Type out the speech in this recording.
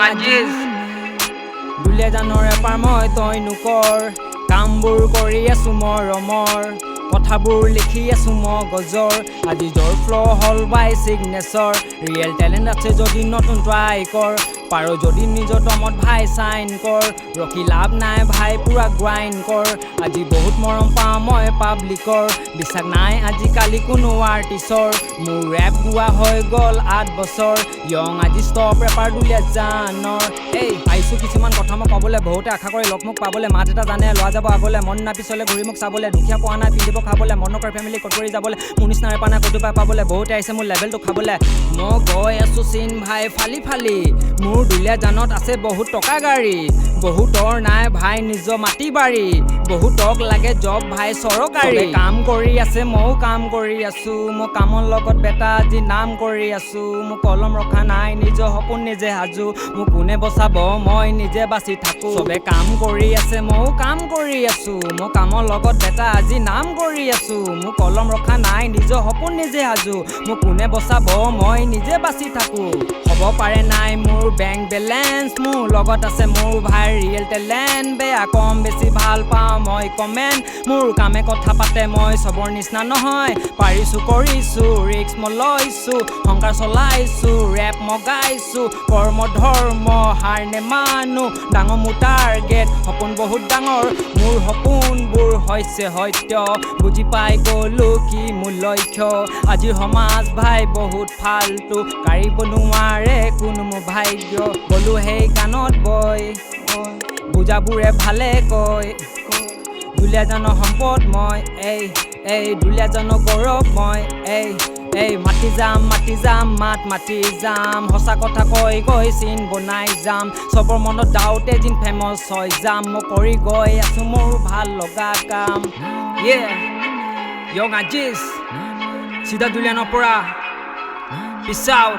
Aazis Duliajanor epar moi toi nukor Kambur kori asu moromor Kothabur likhi asu mogojor Aji jor flow hol by signature Real talent ache jodi notun try kor Paro jodi nijor domot bhai sign kor Rokhi laav nai bhai pura grind kor Aji bahut morom pa moi publicor Bisag nai aji kali kuno artistor Mur rap gua hoy gol 8 বছৰ Young Aazis stop rapper Duliajanor Hey আইছো কিছুমান কথা মই কবলে বহুতে আশা কৰি লক মোক পাবলে মাত এটা জানে লোৱা যাব আগলে মন না পিছলে ঘুৰি মোক চাবলে দুখিয়া পোৱা নাই পিন্ধিব খাবলে মন নকৰ ফ্যামিলি কটৰি যাবলে মোৰ নিচিনা ৰেপা না কটো পাবলে বহুতে আইছে মোৰ লেভেলটো খাবলে মই গৈ আছো চিন ভাই ফালি ফালি মোৰ Duliajanot আছে বহুত টকা গাড়ী বহুতৰ নাই ভাই নিজ মাটি বাৰী বহুতক লাগে জব ভাই সৰকাৰী কাম কৰি আছে মও কাম কৰি আছো মই কামৰ লগত বেটা আজি নাম কৰি আছো মই কলম ৰখা নাই নিজ সপোন নিজে হাজু মোক কোনে বচাব মই নিজে বাচি থাকো সবে কাম কৰি আছে মও কাম কৰি আছো মই কামৰ লগত বেটা আজি নাম কৰি আছো মোক কলম ৰখা নাই নিজ সপোন নিজে হাজু মোক কোনে বচাব মই নিজে বাচি থাকো হ'ব পাৰে নাই মোৰ বেংক বেলেন্স মোৰ লগত আছে মোৰ ভাই ৰিয়েল টেলেন্ট বেয়া কম বেছি ভাল পাওঁ মই কমেন্ট মোৰ কামে কথা পাতে মই সবৰ নিচিনা নহয় পাৰিছো কৰিছো ৰিক্স মই লৈছো সংকাৰ চলাইছো ৰেপ মগাইছো কৰ্ম ধৰ্ম হাৰ নেমানো ডাঙৰ মোৰ টাৰ্গেট সপোন বহুত ডাঙৰ মোৰ সপোনবোৰ হৈছে সত্য বুজি পাই গলো কি মোৰ লক্ষ্য আজিৰ সমাজ ভাই বহুত ফালতু কাঢ়িব নোৱাৰে কোনো মোৰ ভাগ্য গলো সেই গানত বৈ বুজাবোৰে ভালে কয় Duliajanor সম্পদ মই এই Duliajanor গৌৰৱ মই এই মাটি যাম মাটি যাম সঁচা কথা কৈ চিন বনাই যাম সবৰ মনত ডাউটে জিন ফেমাস হয় যাম মই কৰি গৈ আছো মোৰ ভাল লগা কাম Young Aazis চিধা Duliajanor পৰা Peace out